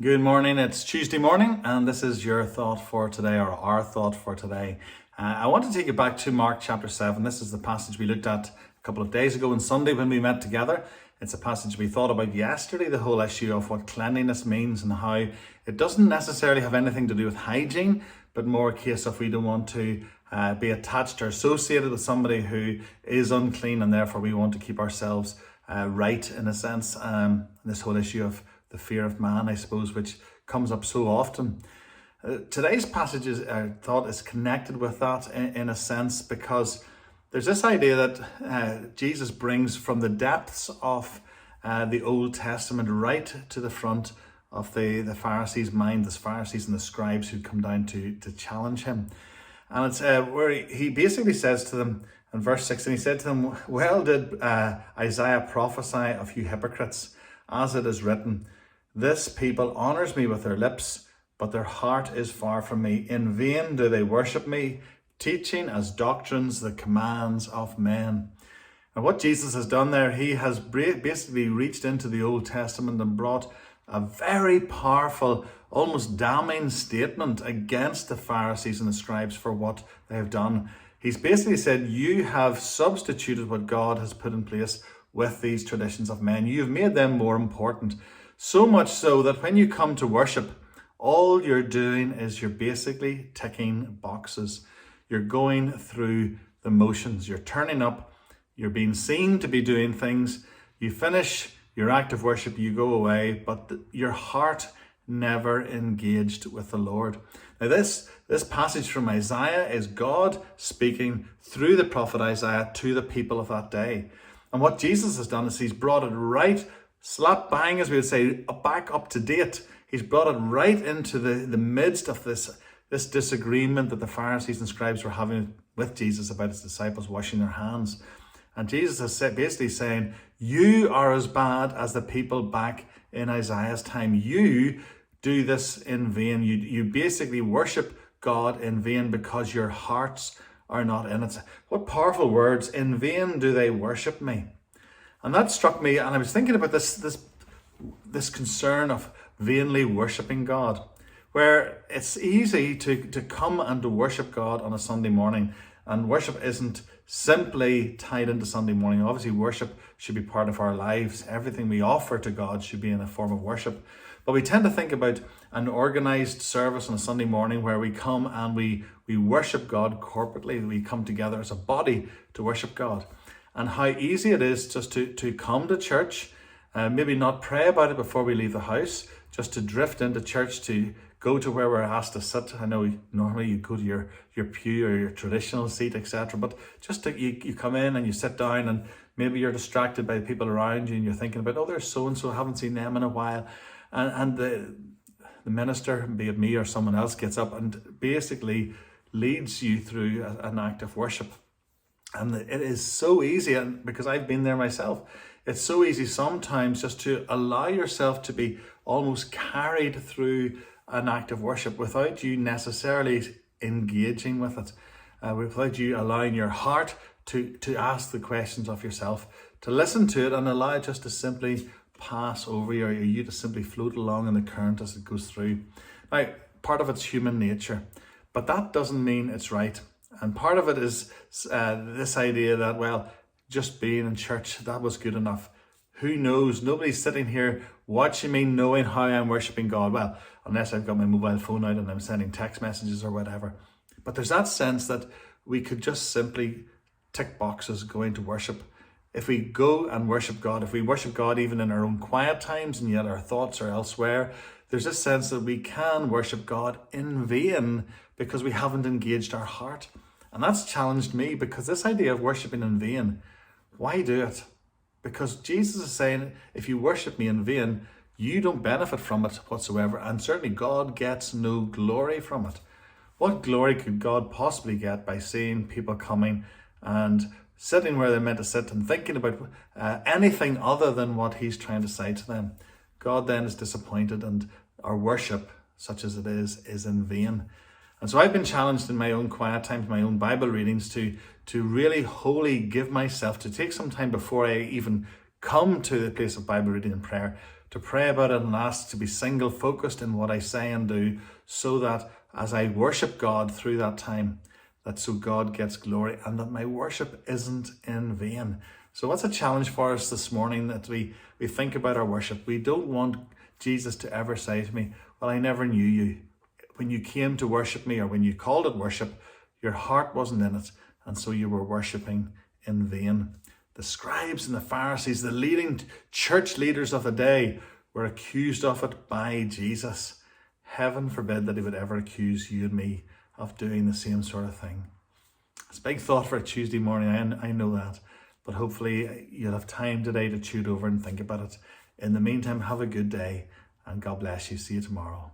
Good morning. It's Tuesday morning, and this is your thought for today, or our thought for today. I want to take you back to Mark chapter 7. This is the passage we looked at a couple of days ago on Sunday when we met together. It's a passage we thought about yesterday, the whole issue of what cleanliness means and how it doesn't necessarily have anything to do with hygiene, but more a case of we don't want to be attached or associated with somebody who is unclean, and therefore we want to keep ourselves right in a sense. This whole issue of the fear of man, I suppose, which comes up so often. Today's passage thought is connected with that in a sense, because there's this idea that Jesus brings from the depths of the Old Testament right to the front of the Pharisees' mind, the Pharisees and the scribes who come down to challenge him. And it's where he basically says to them in verse 6, and he said to them, "Well did Isaiah prophesy of you hypocrites, as it is written, this people honors me with their lips, but their heart is far from me. In vain do they worship me, teaching as doctrines the commands of men." And what Jesus has done there, he has basically reached into the Old Testament and brought a very powerful, almost damning statement against the Pharisees and the scribes for what they have done. He's basically said, you have substituted what God has put in place with these traditions of men. You've made them more important. So much so that when you come to worship, all you're doing is you're basically ticking boxes. You're going through the motions. You're turning up. You're being seen to be doing things. You finish your act of worship, you go away, but your heart never engaged with the Lord. Now this passage from Isaiah is God speaking through the prophet Isaiah to the people of that day. And what Jesus has done is he's brought it right slap bang, as we would say, back up to date. He's brought it right into the midst of this disagreement that the Pharisees and scribes were having with Jesus about his disciples washing their hands. And Jesus is basically saying, you are as bad as the people back in Isaiah's time. You do this in vain. You basically worship God in vain because your hearts are not in it. What powerful words. In vain do they worship me. And that struck me, and I was thinking about this concern of vainly worshipping God, where it's easy to come and to worship God on a Sunday morning, and worship isn't simply tied into Sunday morning. Obviously, worship should be part of our lives. Everything we offer to God should be in a form of worship. But we tend to think about an organized service on a Sunday morning where we come and we worship God corporately. We come together as a body to worship God. And how easy it is just to come to church, maybe not pray about it before we leave the house, just to drift into church, to go to where we're asked to sit. I know normally you go to your pew or your traditional seat, etc. But just you come in and you sit down, and maybe you're distracted by people around you and you're thinking about, oh, there's so-and-so, I haven't seen them in a while. And the minister, be it me or someone else, gets up and basically leads you through an act of worship. And it is so easy, and because I've been there myself, it's so easy sometimes just to allow yourself to be almost carried through an act of worship without you necessarily engaging with it, without you allowing your heart to ask the questions of yourself, to listen to it and allow it just to simply pass over you, or you to simply float along in the current as it goes through. Now, part of it's human nature, but that doesn't mean it's right. And part of it is this idea that, well, just being in church, that was good enough. Who knows? Nobody's sitting here watching me knowing how I'm worshipping God. Well, unless I've got my mobile phone out and I'm sending text messages or whatever. But there's that sense that we could just simply tick boxes going to worship. If we go and worship God, if we worship God even in our own quiet times and yet our thoughts are elsewhere, there's a sense that we can worship God in vain because we haven't engaged our heart. And that's challenged me, because this idea of worshipping in vain, why do it? Because Jesus is saying, if you worship me in vain, you don't benefit from it whatsoever. And certainly God gets no glory from it. What glory could God possibly get by seeing people coming and sitting where they're meant to sit and thinking about anything other than what he's trying to say to them? God then is disappointed, and our worship, such as it is in vain. And so I've been challenged in my own quiet times, my own Bible readings, to really wholly give myself, to take some time before I even come to the place of Bible reading and prayer, to pray about it and ask to be single focused in what I say and do, so that as I worship God through that time, that so God gets glory and that my worship isn't in vain. So what's a challenge for us this morning, that we think about our worship? We don't want Jesus to ever say to me, well, I never knew you. When you came to worship me, or when you called it worship, your heart wasn't in it, and so you were worshipping in vain. The scribes and the Pharisees, the leading church leaders of the day, were accused of it by Jesus. Heaven forbid that he would ever accuse you and me of doing the same sort of thing. It's a big thought for a Tuesday morning, I know that. But hopefully you'll have time today to chew it over and think about it. In the meantime, have a good day, and God bless you. See you tomorrow.